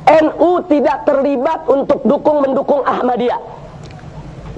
NU tidak terlibat untuk mendukung Ahmadiyah.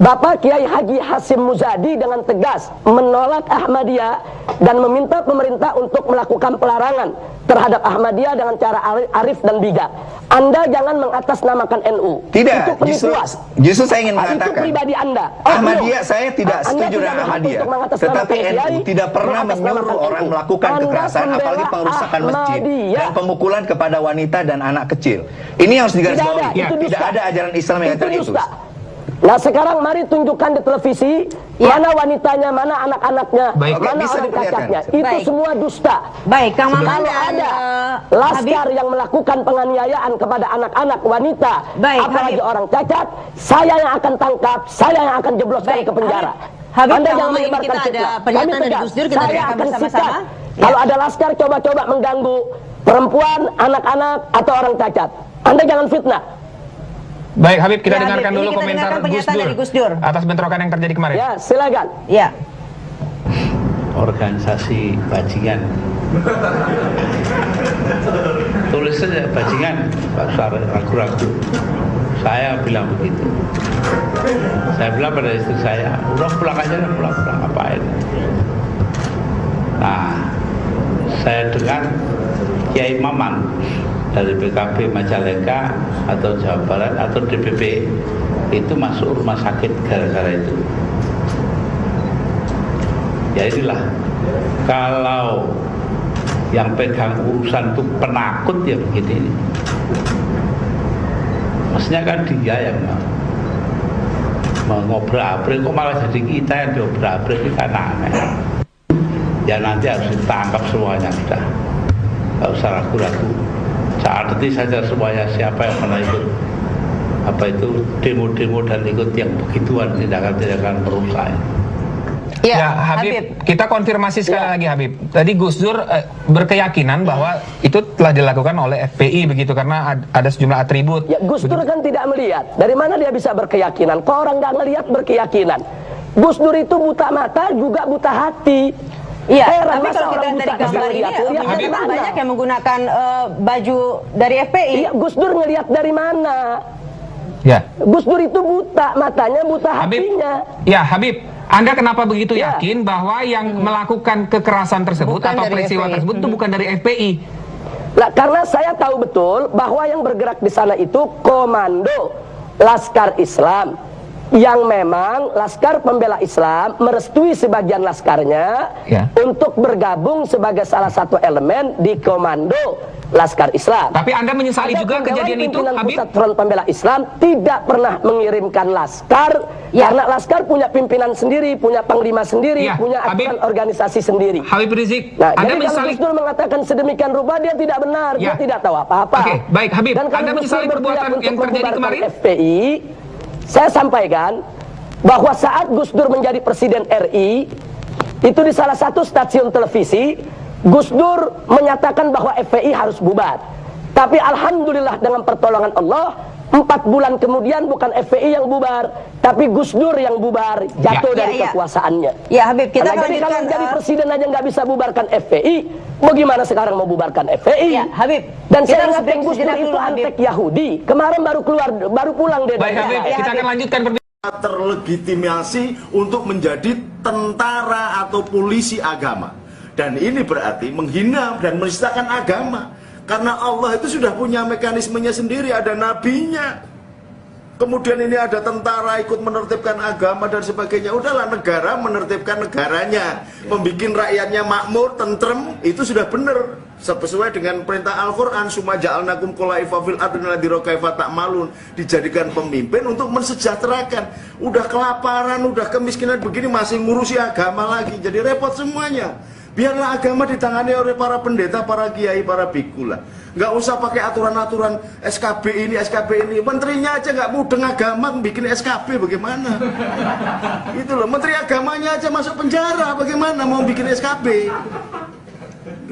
Bapak Kiai Haji Hasyim Muzadi dengan tegas menolak Ahmadiyah dan meminta pemerintah untuk melakukan pelarangan terhadap Ahmadiyah dengan cara arif dan bijak. Anda jangan mengatasnamakan NU. Tidak, itu justru saya ingin mengatakan itu pribadi Anda. Ahmadiyah, saya tidak setuju dengan Ahmadiyah. Tetapi NU tidak pernah menyuruh orang melakukan kekerasan, apalagi pengerusakan masjid dan pemukulan kepada wanita dan anak kecil. Ini harus digarisbawahi. Tidak ada ajaran Islam yang itu. Nah sekarang mari tunjukkan di televisi mana wanitanya, mana anak-anaknya, mana orang cacatnya. Itu semua dusta. Baik, Kang Maman. Kalau ada laskar yang melakukan penganiayaan kepada anak-anak, wanita, apalagi orang cacat, saya yang akan tangkap, saya yang akan jebloskan ke penjara. Anda jangan menyebarkan fitnah. Kami tegas, saya akan sikat. Kalau ada laskar coba-coba mengganggu perempuan, anak-anak, atau orang cacat, Anda jangan fitnah. Baik Habib, kita dengarkan dulu komentar Gus Dur atas bentrokan yang terjadi kemarin. Ya, silakan. Ya. Organisasi bajingan. Tulis saja bajingan, pasar ragu-ragu. Saya bilang begitu. Saya bilang pada istri saya, udah pulang aja, pulang ngapain? Nah, saya dengar Kiai Maman dari PKB Majalengka atau Jawa Barat atau DPP itu masuk rumah sakit gara-gara itu. Ya inilah, kalau yang pegang urusan itu penakut ya begini. Maksudnya kan dia yang mengobrak-abrik, kok malah jadi kita yang diobrak-abrik, itu kan aneh. Ya nanti harus ditangkap semuanya, sudah nggak usah ragu-ragu. Saat ini saja semuanya siapa yang pernah ikut demo-demo dan ikut yang begituan, tindakan-tindakan merusak. Ya, Habib, kita konfirmasi sekali lagi Habib. Tadi Gus Dur berkeyakinan bahwa itu telah dilakukan oleh FPI begitu karena ada sejumlah atribut. Ya, Gus Dur kan tidak melihat. Dari mana dia bisa berkeyakinan? Kok orang nggak ngelihat berkeyakinan? Gus Dur itu buta mata juga buta hati. Iya, tapi kalau kita dari gambar ini banyak yang menggunakan baju dari FPI. Iya, Gus Dur ngelihat dari mana? Ya. Gus Dur itu buta matanya, buta hatinya. Ya, Habib, Anda kenapa begitu yakin bahwa yang melakukan kekerasan tersebut atau peristiwa tersebut itu bukan dari FPI? Nah, karena saya tahu betul bahwa yang bergerak di sana itu komando Laskar Islam, yang memang Laskar Pembela Islam merestui sebagian laskarnya untuk bergabung sebagai salah satu elemen di komando Laskar Islam. Tapi Anda menyesali juga kejadian itu, Habib? Pusat Front Pembela Islam tidak pernah mengirimkan laskar karena laskar punya pimpinan sendiri, punya panglima sendiri, punya aturan organisasi sendiri. Habib Rizik, nah, Anda jadi menyesali? kalau Gus Dur mengatakan sedemikian rupa, dia tidak benar, dia tidak tahu apa-apa. Oke, baik Habib. Dan Anda menyesali perbuatan yang terjadi kemarin? FPI, saya sampaikan bahwa saat Gus Dur menjadi Presiden RI, itu di salah satu stasiun televisi, Gus Dur menyatakan bahwa FPI harus bubar. Tapi alhamdulillah dengan pertolongan Allah, 4 bulan kemudian bukan FPI yang bubar, tapi Gus Dur yang bubar, jatuh dari kekuasaannya. Ya Habib, kita jadi kalau jadi presiden aja nggak bisa bubarkan FPI, bagaimana sekarang mau bubarkan FPI? Ya Habib. Dan saya ingatkan Gus Dur itu antek Yahudi. Kemarin baru pulang dari Baik Habib, kita akan lanjutkan terlegitimasi untuk menjadi tentara atau polisi agama. Dan ini berarti menghina dan menistakan agama. Karena Allah itu sudah punya mekanismenya sendiri, ada nabinya. Kemudian ini ada tentara ikut menertibkan agama dan sebagainya. Udahlah, negara menertibkan negaranya, membikin rakyatnya makmur, tentrem, itu sudah benar. Sesuai dengan perintah Al-Quran, summa ja'alnakum khulaifa fil ardi linanzura kaifa ta'malun, dijadikan pemimpin untuk mensejahterakan. Udah kelaparan, udah kemiskinan begini, masih ngurusi agama lagi, jadi repot semuanya. Biarlah agama ditangani oleh para pendeta, para kiai, para biku lah. Nggak usah pakai aturan-aturan SKB ini, SKB ini. Menterinya aja nggak mudeng agama, bikin SKB bagaimana? Itu loh, menteri agamanya aja masuk penjara, bagaimana mau bikin SKB?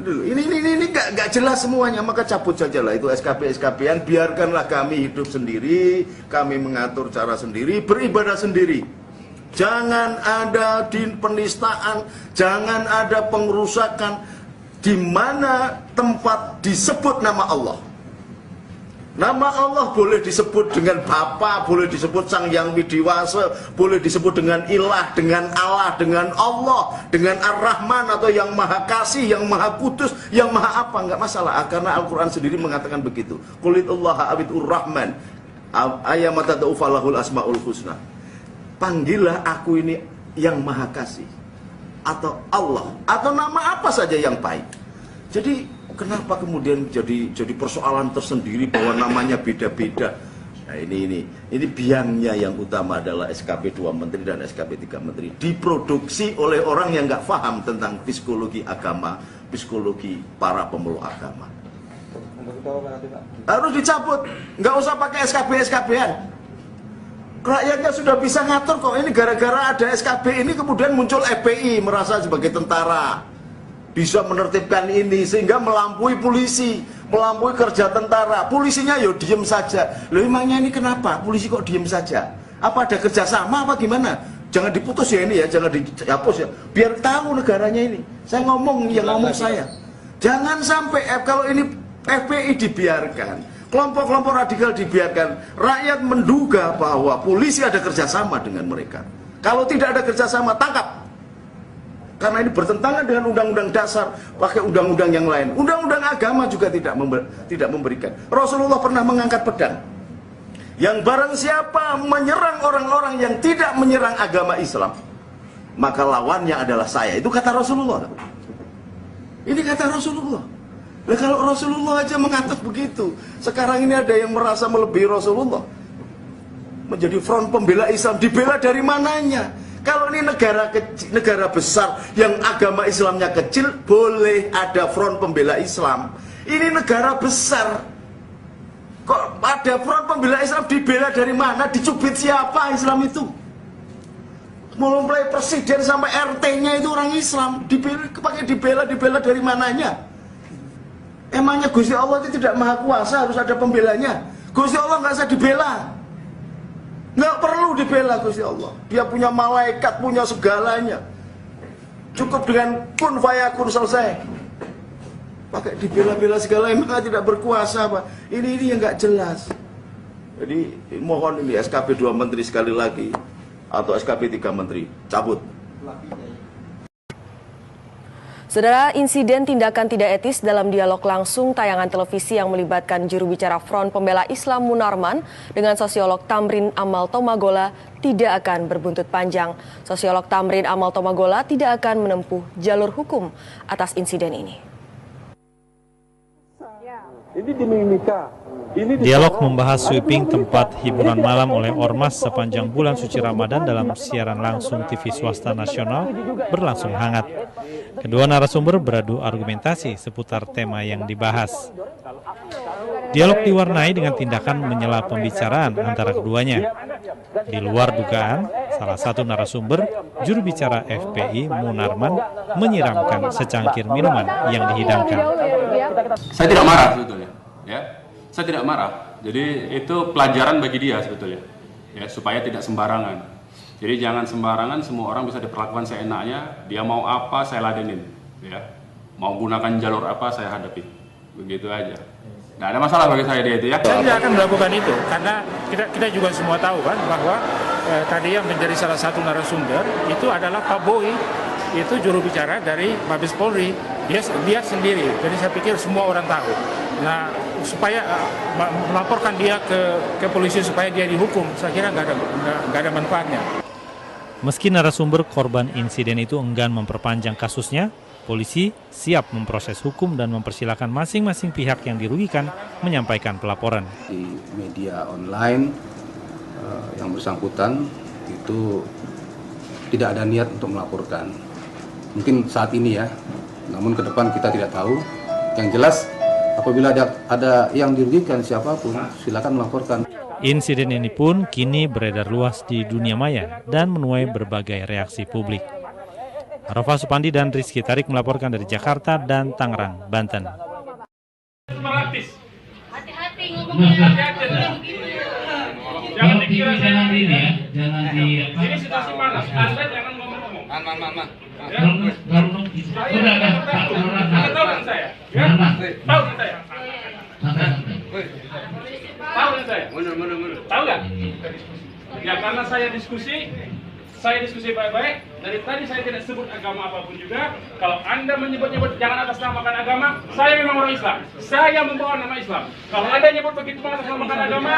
Gitu loh. Ini nggak jelas semuanya, maka cabut saja lah itu SKB-SKB-an. Biarkanlah kami hidup sendiri, kami mengatur cara sendiri, beribadah sendiri. Jangan ada penistaan, jangan ada pengerusakan di mana tempat disebut nama Allah. Nama Allah boleh disebut dengan Bapa, boleh disebut Sang Yang Widiwasa, boleh disebut dengan Ilah, dengan Allah, dengan Allah, dengan Ar-Rahman atau yang Maha Kasih, yang Maha Kudus, yang Maha apa, enggak masalah. Karena Al-Quran sendiri mengatakan begitu. Qulitullaha abidur Rahman, ayyamatada'u falahul asma'ul husna. Panggillah aku ini yang Maha Kasih, atau Allah, atau nama apa saja yang baik. Jadi kenapa kemudian jadi persoalan tersendiri bahwa namanya beda-beda? Nah, ini biangnya yang utama adalah SKP 2 Menteri dan SKP 3 Menteri diproduksi oleh orang yang nggak paham tentang psikologi agama, psikologi para pemeluk agama. Harus dicabut, nggak usah pakai SKB-SKB-an. Rakyatnya sudah bisa ngatur kok. Ini gara-gara ada SKB ini kemudian muncul FPI merasa sebagai tentara, bisa menertibkan ini sehingga melampaui polisi, melampaui kerja tentara. Polisinya yo diem saja. Loh, emangnya ini kenapa polisi kok diem saja? Apa ada kerjasama apa gimana? Jangan diputus ya ini ya, jangan dihapus ya, biar tahu negaranya ini. Saya ngomong, yang ngomong saya. Jangan sampai kalau ini FPI dibiarkan, kelompok-kelompok radikal dibiarkan, rakyat menduga bahwa polisi ada kerjasama dengan mereka. Kalau tidak ada kerjasama, tangkap. Karena ini bertentangan dengan undang-undang dasar, pakai undang-undang yang lain. Undang-undang agama juga tidak memberikan. Rasulullah pernah mengangkat pedang. Yang barang siapa menyerang orang-orang yang tidak menyerang agama Islam, maka lawannya adalah saya. Itu kata Rasulullah. Ini kata Rasulullah. Nah, kalau Rasulullah aja mengatur begitu, sekarang ini ada yang merasa melebihi Rasulullah, menjadi front pembela Islam. Dibela dari mananya? Kalau ini negara besar yang agama Islamnya kecil, boleh ada front pembela Islam. Ini negara besar, kok ada front pembela Islam? Dibela dari mana? Dicubit siapa Islam itu? Mulai presiden sampai RT-nya itu orang Islam. Dibela dari mananya? Emangnya Gusti Allah itu tidak maha kuasa, harus ada pembelanya? Gusti Allah nggak usah dibela, nggak perlu dibela Gusti Allah. Dia punya malaikat, punya segalanya. Cukup dengan kun fayakun selesai. Pakai dibela-bela segala, emang tidak berkuasa apa? Ini yang nggak jelas. Jadi mohon ini SKP 2 Menteri sekali lagi, atau SKP 3 Menteri cabut. Saudara, insiden tindakan tidak etis dalam dialog langsung tayangan televisi yang melibatkan juru bicara Front Pembela Islam Munarman dengan sosiolog Tamrin Amal Tomagola tidak akan berbuntut panjang. Sosiolog Tamrin Amal Tomagola tidak akan menempuh jalur hukum atas insiden ini. Ini dimimika. Dialog membahas sweeping tempat hiburan malam oleh Ormas sepanjang bulan suci Ramadan dalam siaran langsung TV swasta nasional berlangsung hangat. Kedua narasumber beradu argumentasi seputar tema yang dibahas. Dialog diwarnai dengan tindakan menyela pembicaraan antara keduanya. Di luar dugaan, salah satu narasumber, juru bicara FPI Munarman, menyiramkan secangkir minuman yang dihidangkan. Saya tidak marah sebetulnya, ya. Saya tidak marah. Jadi itu pelajaran bagi dia sebetulnya, ya, supaya tidak sembarangan. Jadi jangan sembarangan, semua orang bisa diperlakukan seenaknya. Dia mau apa, saya ladenin, ya. Mau gunakan jalur apa, saya hadapi. Begitu aja. Nggak ada masalah bagi saya dia itu, ya. Saya tidak akan melakukan itu karena kita juga semua tahu kan bahwa tadi yang menjadi salah satu narasumber itu adalah Pak Boy, itu juru bicara dari Mabes Polri. Dia sendiri. Jadi saya pikir semua orang tahu. Nah, supaya melaporkan dia ke polisi supaya dia dihukum, saya kira nggak ada manfaatnya. Meski narasumber korban insiden itu enggan memperpanjang kasusnya, polisi siap memproses hukum dan mempersilahkan masing-masing pihak yang dirugikan menyampaikan pelaporan. Di media online yang bersangkutan itu tidak ada niat untuk melaporkan. Mungkin saat ini ya, namun ke depan kita tidak tahu. Yang jelas apabila ada yang dirugikan siapapun, silakan melaporkan. Insiden ini pun kini beredar luas di dunia maya dan menuai berbagai reaksi publik. Arafah Supandi dan Rizky Tarik melaporkan dari Jakarta dan Tangerang, Banten. Hati-hati ngomongnya. Jangan dikira jangan ini ya, jangan di apa. Ini situasi panas. Anda jangan ngomong-ngomong. Man. Sudah ada Pak Lurah. Tahu kan saya? Ya? Tahu kan saya? Santai. Tahu nggak? Ya karena saya diskusi baik-baik. Dari tadi saya tidak sebut agama apapun juga. Kalau Anda menyebut-nyebut jangan atasnamakan agama, saya memang orang Islam. Saya membawa nama Islam. Kalau Anda nyebut begitu mengatasnamakan agama,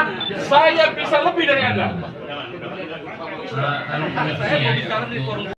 saya bisa lebih dari Anda.